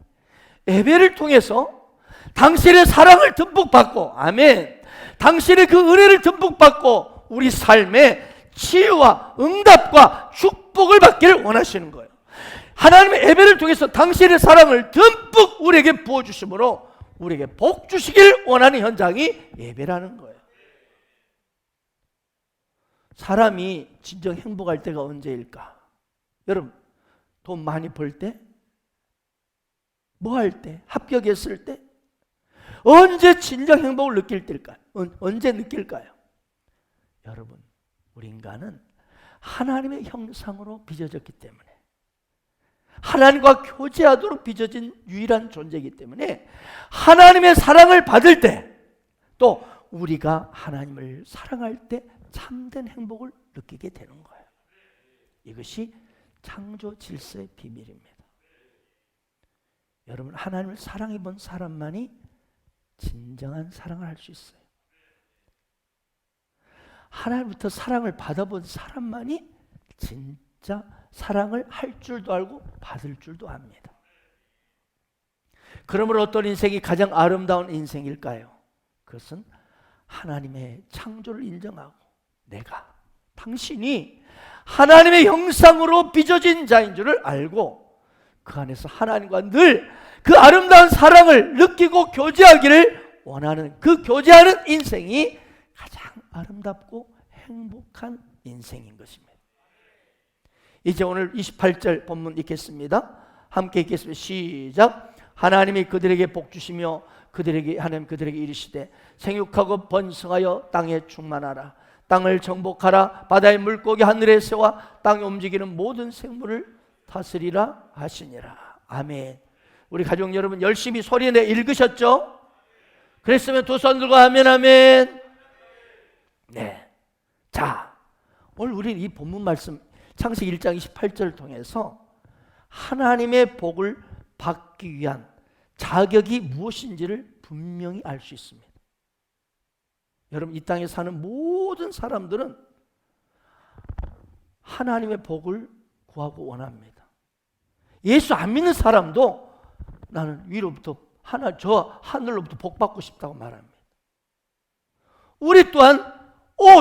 예배를 통해서 당신의 사랑을 듬뿍 받고, 아멘, 당신의 그 은혜를 듬뿍 받고 우리 삶에 치유와 응답과 축복을 받기를 원하시는 거예요. 하나님의 예배를 통해서 당신의 사랑을 듬뿍 우리에게 부어주심으로 우리에게 복 주시길 원하는 현장이 예배라는 거예요. 사람이 진정 행복할 때가 언제일까? 여러분, 돈 많이 벌 때? 뭐 할 때? 합격했을 때? 언제 진정 행복을 느낄 때일까요? 언제 느낄까요? 여러분, 우리 인간은 하나님의 형상으로 빚어졌기 때문에, 하나님과 교제하도록 빚어진 유일한 존재이기 때문에 하나님의 사랑을 받을 때, 또 우리가 하나님을 사랑할 때 참된 행복을 느끼게 되는 거예요. 이것이 창조 질서의 비밀입니다. 여러분, 하나님을 사랑해 본 사람만이 진정한 사랑을 할 수 있어요. 하나님부터 사랑을 받아본 사람만이 진짜 사랑을 할 줄도 알고 받을 줄도 압니다. 그러므로 어떤 인생이 가장 아름다운 인생일까요? 그것은 하나님의 창조를 인정하고 당신이 하나님의 형상으로 빚어진 자인 줄을 알고 그 안에서 하나님과 늘 그 아름다운 사랑을 느끼고 교제하기를 원하는, 그 교제하는 인생이 가장 아름답고 행복한 인생인 것입니다. 이제 오늘 28절 본문 읽겠습니다. 함께 읽겠습니다. 시작. 하나님이 그들에게 복 주시며 하나님 그들에게 이르시되 생육하고 번성하여 땅에 충만하라. 땅을 정복하라. 바다의 물고기 하늘의 새와 땅에 움직이는 모든 생물을 다스리라 하시니라. 아멘. 우리 가족 여러분 열심히 소리내 읽으셨죠? 그랬으면 두 손 들고 아멘 아멘. 네. 자, 오늘 우리는 이 본문 말씀 창세기 1장 28절을 통해서 하나님의 복을 받기 위한 자격이 무엇인지를 분명히 알 수 있습니다. 여러분, 이 땅에 사는 모든 사람들은 하나님의 복을 구하고 원합니다. 예수 안 믿는 사람도 나는 위로부터 하늘로부터 복 받고 싶다고 말합니다. 우리 또한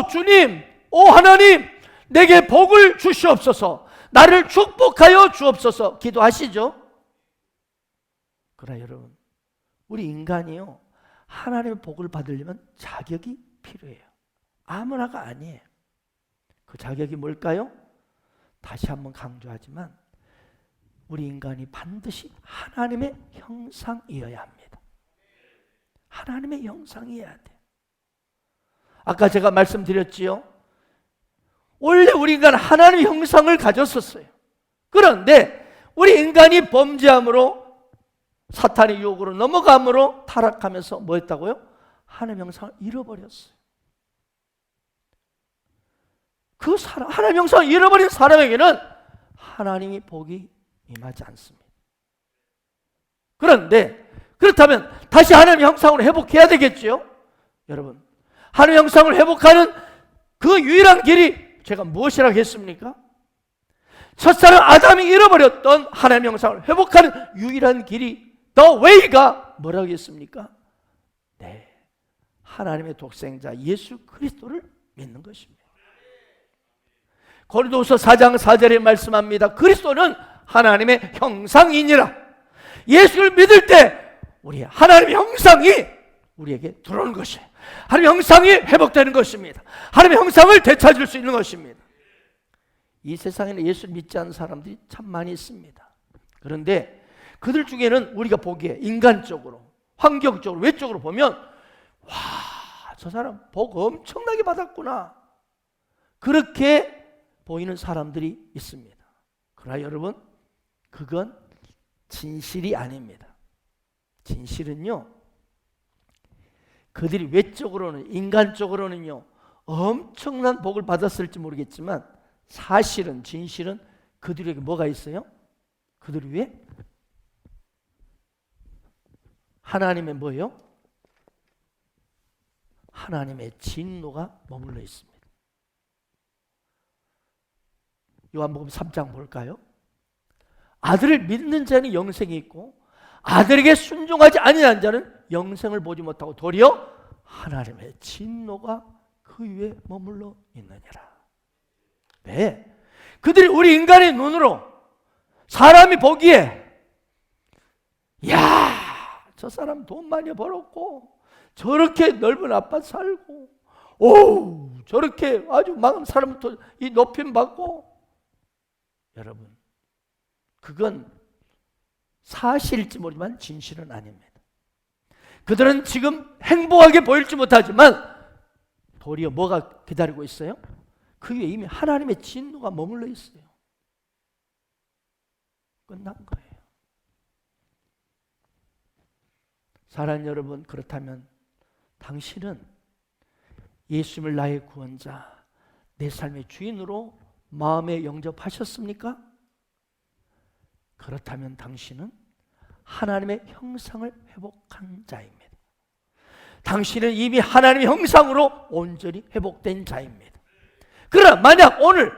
주님, 하나님, 내게 복을 주시옵소서, 나를 축복하여 주옵소서 기도하시죠. 그러나 여러분, 우리 인간이요, 하나님의 복을 받으려면 자격이 필요해요. 아무나가 아니에요. 그 자격이 뭘까요? 다시 한번 강조하지만 우리 인간이 반드시 하나님의 형상이어야 합니다. 하나님의 형상이어야 돼요. 아까 제가 말씀드렸지요. 원래 우리 인간은 하나님의 형상을 가졌었어요. 그런데 우리 인간이 범죄함으로, 사탄의 유혹으로 넘어감으로 타락하면서 뭐 했다고요? 하나님의 형상을 잃어버렸어요. 그 사람, 하나님의 형상을 잃어버린 사람에게는 하나님이 복이 임하지 않습니다. 그런데 그렇다면 다시 하나님의 형상으로 회복해야 되겠죠? 여러분, 하나님의 형상을 회복하는 그 유일한 길이 제가 무엇이라고 했습니까? 첫사람 아담이 잃어버렸던 하나님의 형상을 회복하는 유일한 길이, The Way가 뭐라고 했습니까? 네, 하나님의 독생자 예수 그리스도를 믿는 것입니다. 고린도후서 4장 4절에 말씀합니다. 그리스도는 하나님의 형상이니라. 예수를 믿을 때 우리 하나님의 형상이 우리에게 들어오는 것이에요. 하나님의 형상이 회복되는 것입니다. 하나님의 형상을 되찾을 수 있는 것입니다. 이 세상에는 예수를 믿지 않는 사람들이 참 많이 있습니다. 그런데 그들 중에는 우리가 보기에 인간적으로, 환경적으로, 외적으로 보면 와, 저 사람 복 엄청나게 받았구나, 그렇게 보이는 사람들이 있습니다. 그러나 여러분, 그건 진실이 아닙니다. 진실은요, 그들이 외적으로는, 인간적으로는요 엄청난 복을 받았을지 모르겠지만 사실은, 진실은 그들에게 뭐가 있어요? 그들 위에 하나님의 뭐예요? 하나님의 진노가 머물러 있습니다. 요한복음 3장 볼까요? 아들을 믿는 자는 영생이 있고 아들에게 순종하지 아니하는 자는 영생을 보지 못하고 도리어 하나님의 진노가 그 위에 머물러 있느니라. 네, 그들이 우리 인간의 눈으로, 사람이 보기에 야, 저 사람 돈 많이 벌었고 저렇게 넓은 아파트 살고, 오, 저렇게 아주 많은 사람부터 이 높임 받고, 여러분, 그건 사실일지 모르지만 진실은 아닙니다. 그들은 지금 행복하게 보일지 못하지만 도리어 뭐가 기다리고 있어요? 그 위에 이미 하나님의 진노가 머물러 있어요. 끝난 거예요. 사랑하는 여러분, 그렇다면 당신은 예수님을 나의 구원자, 내 삶의 주인으로 마음에 영접하셨습니까? 그렇다면 당신은 하나님의 형상을 회복한 자입니다. 당신은 이미 하나님의 형상으로 온전히 회복된 자입니다. 그러나 만약 오늘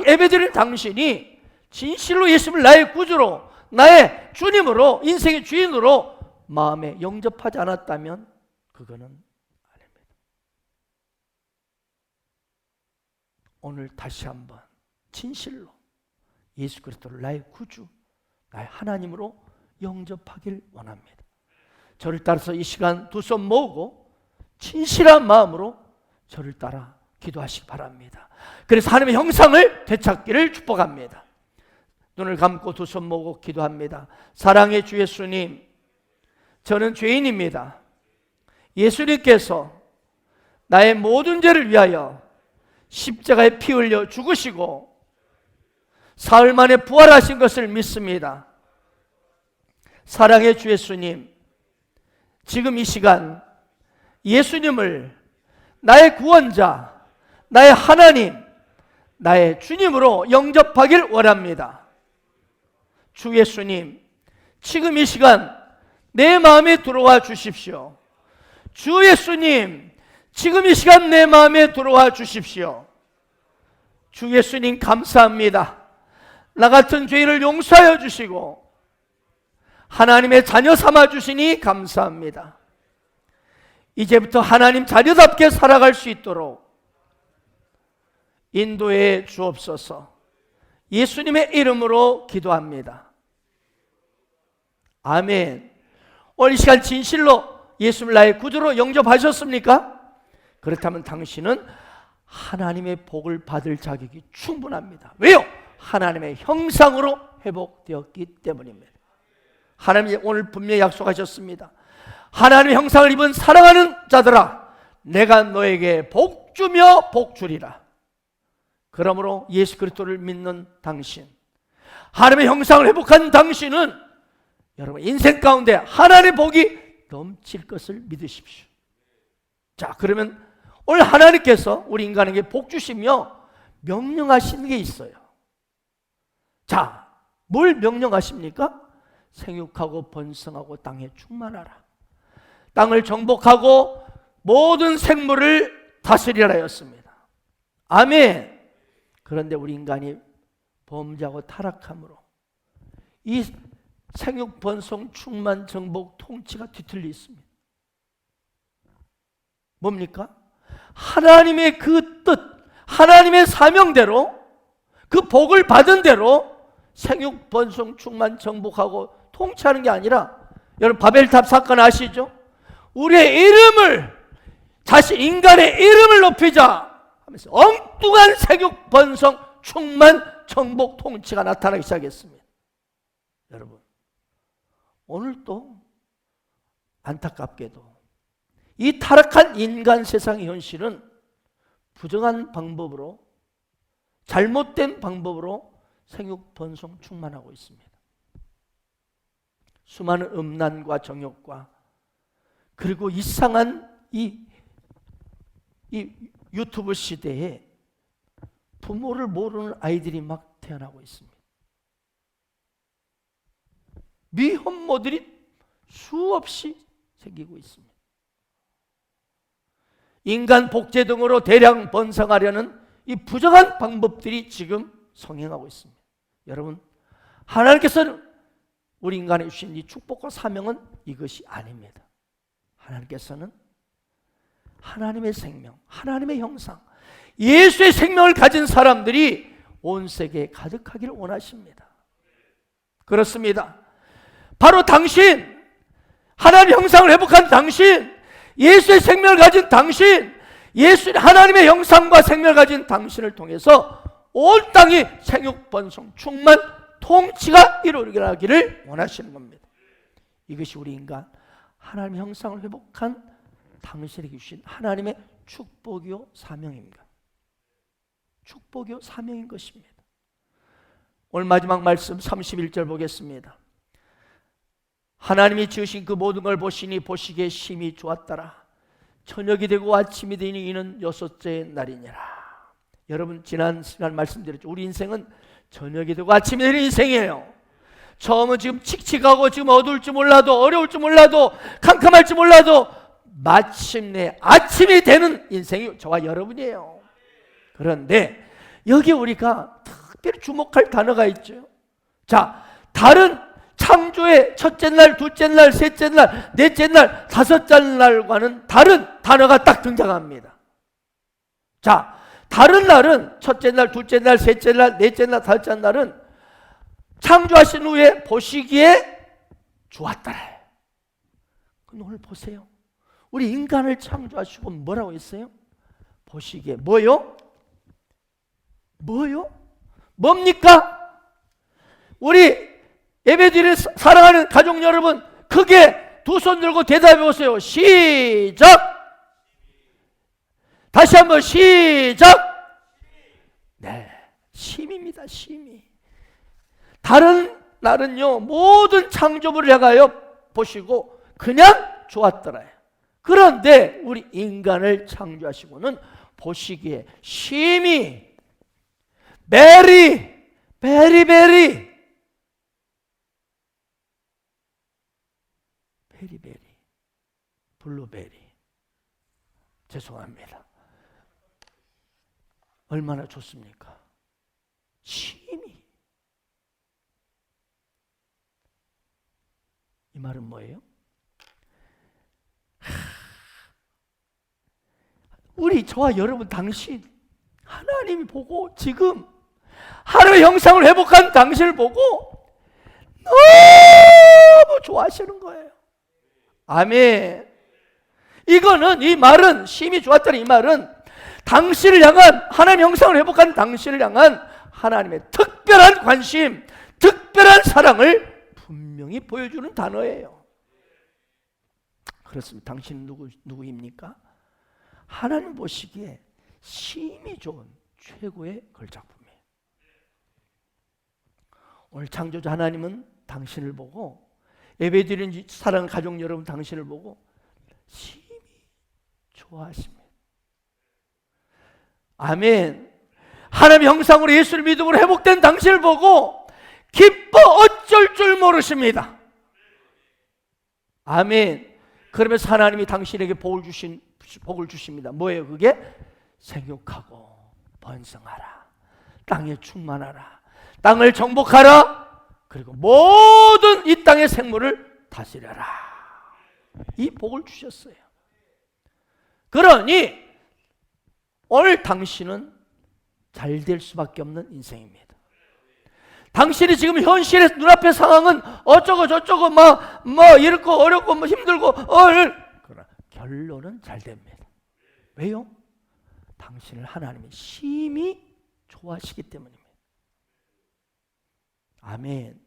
예배드리는 당신이 진실로 예수님을 나의 구주로, 나의 주님으로, 인생의 주인으로 마음에 영접하지 않았다면 그거는 아닙니다. 오늘 다시 한번 진실로 예수 그리스도를 나의 구주, 나의 하나님으로 영접하길 원합니다. 저를 따라서 이 시간 두 손 모으고 진실한 마음으로 저를 따라 기도하시기 바랍니다. 그래서 하나님의 형상을 되찾기를 축복합니다. 눈을 감고 두 손 모으고 기도합니다. 사랑의 주 예수님, 저는 죄인입니다. 예수님께서 나의 모든 죄를 위하여 십자가에 피 흘려 죽으시고 사흘 만에 부활하신 것을 믿습니다. 사랑의 주 예수님, 지금 이 시간 예수님을 나의 구원자, 나의 하나님, 나의 주님으로 영접하길 원합니다. 주 예수님, 지금 이 시간 내 마음에 들어와 주십시오. 주 예수님, 지금 이 시간 내 마음에 들어와 주십시오. 주 예수님, 감사합니다. 나 같은 죄인을 용서하여 주시고 하나님의 자녀 삼아 주시니 감사합니다. 이제부터 하나님 자녀답게 살아갈 수 있도록 인도해 주옵소서. 예수님의 이름으로 기도합니다. 아멘. 오늘 이 시간 진실로 예수를 나의 구주로 영접하셨습니까? 그렇다면 당신은 하나님의 복을 받을 자격이 충분합니다. 왜요? 하나님의 형상으로 회복되었기 때문입니다. 하나님이 오늘 분명히 약속하셨습니다. 하나님의 형상을 입은 사랑하는 자들아, 내가 너에게 복 주며 복 주리라. 그러므로 예수 그리스도를 믿는 당신, 하나님의 형상을 회복한 당신은 여러분 인생 가운데 하나님의 복이 넘칠 것을 믿으십시오. 자, 그러면 오늘 하나님께서 우리 인간에게 복 주시며 명령하시는 게 있어요. 자, 뭘 명령하십니까? 생육하고 번성하고 땅에 충만하라. 땅을 정복하고 모든 생물을 다스리라 였습니다. 아멘. 그런데 우리 인간이 범죄하고 타락함으로 이 생육, 번성, 충만, 정복, 통치가 뒤틀려 있습니다. 뭡니까? 하나님의 그 뜻, 하나님의 사명대로 그 복을 받은 대로 생육, 번성, 충만, 정복하고 통치하는 게 아니라, 여러분 바벨탑 사건 아시죠? 우리의 이름을, 자신 인간의 이름을 높이자 하면서 엉뚱한 생육, 번성, 충만, 정복, 통치가 나타나기 시작했습니다. 여러분, 오늘 또 안타깝게도 이 타락한 인간 세상의 현실은 부정한 방법으로, 잘못된 방법으로 생육, 번성, 충만하고 있습니다. 수많은 음란과 정욕과 그리고 이상한 이 유튜브 시대에 부모를 모르는 아이들이 막 태어나고 있습니다. 미혼모들이 수없이 생기고 있습니다. 인간 복제 등으로 대량 번성하려는 이 부정한 방법들이 지금 성행하고 있습니다. 여러분, 하나님께서는 우리 인간에 주신 이 축복과 사명은 이것이 아닙니다. 하나님께서는 하나님의 생명, 하나님의 형상, 예수의 생명을 가진 사람들이 온 세계에 가득하기를 원하십니다. 그렇습니다. 바로 당신, 하나님의 형상을 회복한 당신, 예수의 생명을 가진 당신, 하나님의 형상과 생명을 가진 당신을 통해서 온 땅이 생육, 번성, 충만, 통치가 이루어지기를 원하시는 겁니다. 이것이 우리 인간 하나님의 형상을 회복한 당신에게 주신 하나님의 축복이요 사명입니다. 축복이요 사명인 것입니다. 오늘 마지막 말씀 31절 보겠습니다. 하나님이 지으신 그 모든 걸 보시니 보시기에 심히 좋았더라. 저녁이 되고 아침이 되니 이는 여섯째 날이니라. 여러분, 지난 시간 말씀드렸죠. 우리 인생은 저녁이 되고 아침이 되는 인생이에요. 처음은 지금 칙칙하고 지금 어두울지 몰라도, 어려울지 몰라도, 캄캄할지 몰라도 마침내 아침이 되는 인생이 저와 여러분이에요. 그런데 여기 우리가 특별히 주목할 단어가 있죠. 자, 다른 창조의 첫째 날, 둘째 날, 셋째 날, 넷째 날, 다섯째 날과는 다른 단어가 딱 등장합니다. 자, 다른 날은 첫째 날, 둘째 날, 셋째 날, 넷째 날, 다섯째 날은 창조하신 후에 보시기에 좋았더라. 근데 오늘 보세요. 우리 인간을 창조하시고 뭐라고 했어요? 보시기에 뭐요? 뭐요? 뭡니까? 우리 예배드리는 사랑하는 가족 여러분, 크게 두 손 들고 대답해 보세요. 시작! 다시 한번 시작! 네, 심입니다. 심이. 다른 날은요, 모든 창조물을 향하여 보시고 그냥 좋았더라요. 그런데 우리 인간을 창조하시고는 보시기에 심히, 베리, 베리베리, 베리베리, 블루베리. 죄송합니다. 얼마나 좋습니까? 심히. 이 말은 뭐예요? 우리, 저와 여러분, 당신, 하나님이 보고 지금 하나님의 형상을 회복한 당신을 보고 너무 좋아하시는 거예요. 아멘. 이거는, 이 말은, 심히 좋았다는 이 말은 당신을 향한, 하나님의 형상을 회복한 당신을 향한 하나님의 특별한 관심, 특별한 사랑을 분명히 보여주는 단어예요. 그렇습니다. 당신은 누구입니까? 하나님 보시기에 심히 좋은 최고의 걸작품이에요. 오늘 창조주 하나님은 당신을 보고, 예배드리는 사랑하는 가족 여러분 당신을 보고 심히 좋아하십니다. 아멘. 하나님의 형상으로 예수를 믿음으로 회복된 당신을 보고 기뻐 어쩔 줄 모르십니다. 아멘. 그러면서 하나님이 당신에게 복을 주십니다. 뭐예요 그게? 생육하고 번성하라, 땅에 충만하라, 땅을 정복하라, 그리고 모든 이 땅의 생물을 다스려라. 이 복을 주셨어요. 그러니 오늘 당신은 잘 될 수밖에 없는 인생입니다. 당신이 지금 현실의 눈앞의 상황은 어쩌고 저쩌고 뭐 이렇고 어렵고 뭐 힘들고 그러나 결론은 잘 됩니다. 왜요? 당신을 하나님이 심히 좋아하시기 때문입니다. 아멘.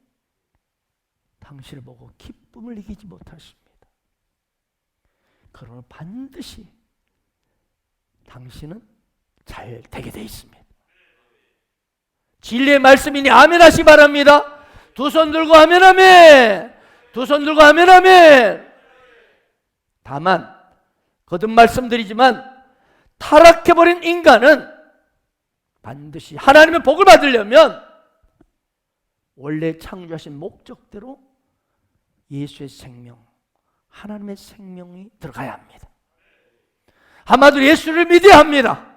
당신을 보고 기쁨을 이기지 못하십니다. 그러나 반드시 당신은 잘 되게 돼 있습니다. 진리의 말씀이니 아멘 하시 바랍니다. 두 손 들고 아멘 아멘. 두 손 들고 아멘 아멘. 다만 거듭 말씀드리지만 타락해버린 인간은 반드시 하나님의 복을 받으려면 원래 창조하신 목적대로 예수의 생명, 하나님의 생명이 들어가야 합니다. 한마디로 예수를 믿어야 합니다.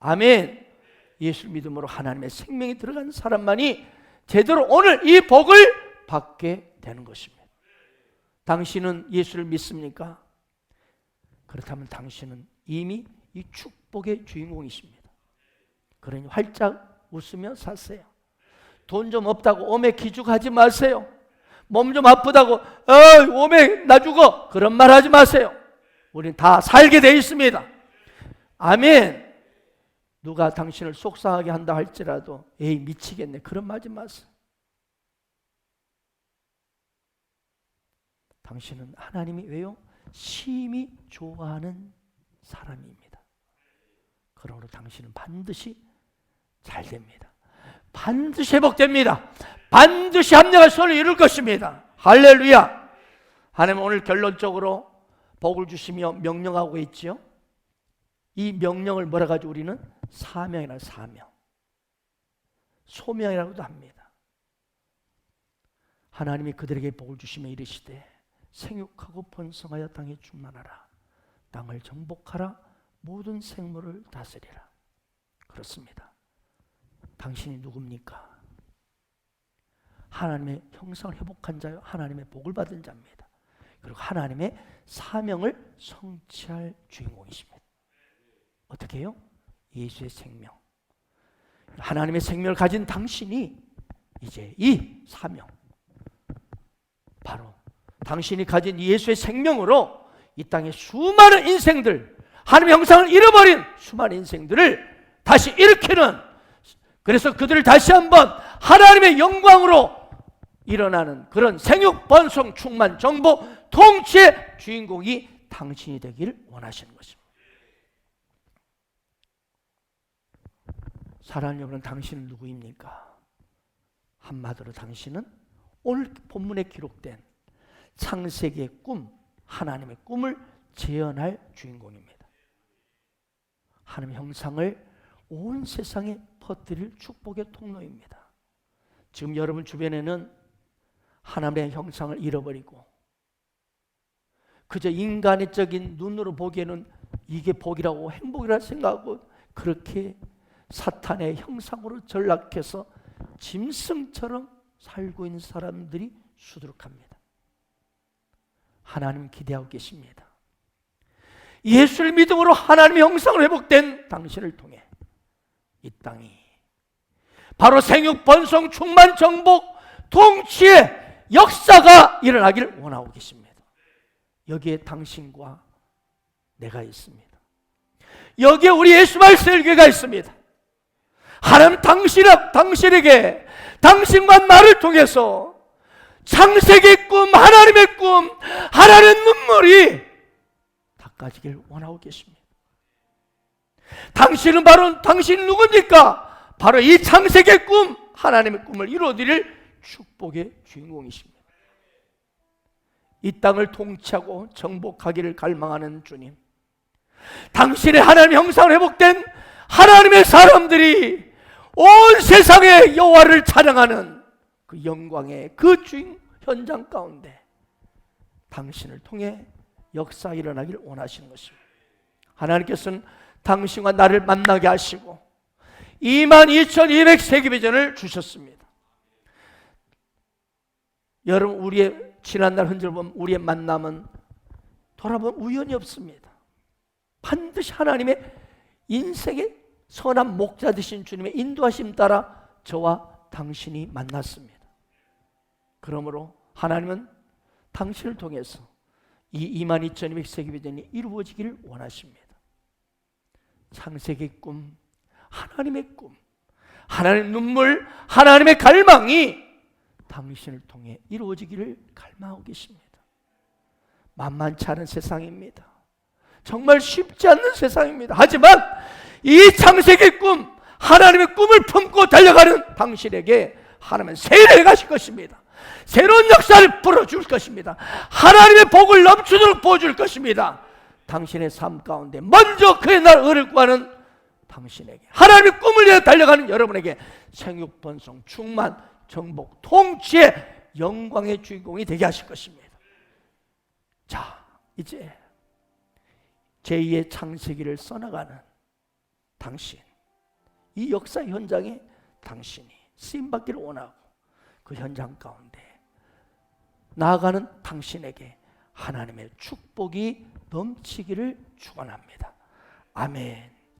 아멘. 예수를 믿음으로 하나님의 생명이 들어간 사람만이 제대로 오늘 이 복을 받게 되는 것입니다. 당신은 예수를 믿습니까? 그렇다면 당신은 이미 이 축복의 주인공이십니다. 그러니 활짝 웃으며 사세요. 돈 좀 없다고 오매 기죽하지 마세요. 몸 좀 아프다고 오매 나 죽어 그런 말 하지 마세요. 우리는 다 살게 돼 있습니다. 아멘. 누가 당신을 속상하게 한다 할지라도 에이 미치겠네 그런 말 하지 마세요. 당신은 하나님이 왜요? 심히 좋아하는 사람입니다. 그러므로 당신은 반드시 잘 됩니다. 반드시 회복됩니다. 반드시 합력할 손을 이룰 것입니다. 할렐루야. 하나님 오늘 결론적으로 복을 주시며 명령하고 있지요. 이 명령을 뭐라 가지고 우리는 사명이라 사명, 소명이라고도 합니다. 하나님이 그들에게 복을 주시며 이르시되 생육하고 번성하여 땅에 충만하라, 땅을 정복하라, 모든 생물을 다스리라. 그렇습니다. 당신이 누굽니까? 하나님의 형상을 회복한 자요, 하나님의 복을 받은 자입니다. 그리고 하나님의 사명을 성취할 주인공이십니다. 어떻게 해요? 예수의 생명, 하나님의 생명을 가진 당신이 이제 이 사명, 바로 당신이 가진 예수의 생명으로 이 땅의 수많은 인생들, 하나님의 형상을 잃어버린 수많은 인생들을 다시 일으키는, 그래서 그들을 다시 한번 하나님의 영광으로 일어나는 그런 생육, 번성, 충만, 정복, 통치의 주인공이 당신이 되기를 원하시는 것입니다. 사랑하는 여러분, 당신은 누구입니까? 한마디로 당신은 오늘 본문에 기록된 창세기의 꿈, 하나님의 꿈을 재현할 주인공입니다. 하나님의 형상을 온 세상에 퍼뜨릴 축복의 통로입니다. 지금 여러분 주변에는 하나님의 형상을 잃어버리고 그저 인간적인 눈으로 보기에는 이게 복이라고 행복이라고 생각하고 그렇게 사탄의 형상으로 전락해서 짐승처럼 살고 있는 사람들이 수두룩합니다. 하나님 기대하고 계십니다. 예수를 믿음으로 하나님의 형상으로 회복된 당신을 통해 이 땅이 바로 생육, 번성, 충만, 정복, 통치의 역사가 일어나기를 원하고 계십니다. 여기에 당신과 내가 있습니다. 여기에 우리 예수말 셀교가 있습니다. 하나님 당신에게 당신과 나를 통해서 창세기의 꿈, 하나님의 꿈, 하나님의 눈물이 닦아지길 원하고 계십니다. 당신은 누굽니까? 바로 이 창세기의 꿈, 하나님의 꿈을 이루어드릴 축복의 주인공이십니다. 이 땅을 통치하고 정복하기를 갈망하는 주님, 당신의 하나님의 형상으로 회복된 하나님의 사람들이 온 세상의 여호와를 찬양하는 그 영광의 그 주인 현장 가운데 당신을 통해 역사 일어나길 원하시는 것입니다. 하나님께서는 당신과 나를 만나게 하시고 22,200세기비전을 주셨습니다. 여러분, 우리의 지난날 흔적을 보면 우리의 만남은 돌아보면 우연이 없습니다. 반드시 하나님의 인생의 선한 목자 되신 주님의 인도하심 따라 저와 당신이 만났습니다. 그러므로 하나님은 당신을 통해서 이 22,200세기비전이 이루어지기를 원하십니다. 창세기의 꿈, 하나님의 꿈, 하나님의 눈물, 하나님의 갈망이 당신을 통해 이루어지기를 갈망하고 계십니다. 만만치 않은 세상입니다. 정말 쉽지 않는 세상입니다. 하지만 이 창세기의 꿈, 하나님의 꿈을 품고 달려가는 당신에게 하나님은 세례를 가실 것입니다. 새로운 역사를 불어줄 것입니다. 하나님의 복을 넘치도록 부어줄 것입니다. 당신의 삶 가운데 먼저 그의 나라를 구하는 당신에게, 하나님의 꿈을 위해 달려가는 여러분에게 생육번성, 충만, 정복, 통치의 영광의 주인공이 되게 하실 것입니다. 자, 이제 제2의 창세기를 써나가는 당신, 이 역사 현장에 당신이 쓰임받기를 원하고 그 현장 가운데 나아가는 당신에게 하나님의 축복이 넘치기를 축원합니다. 아멘.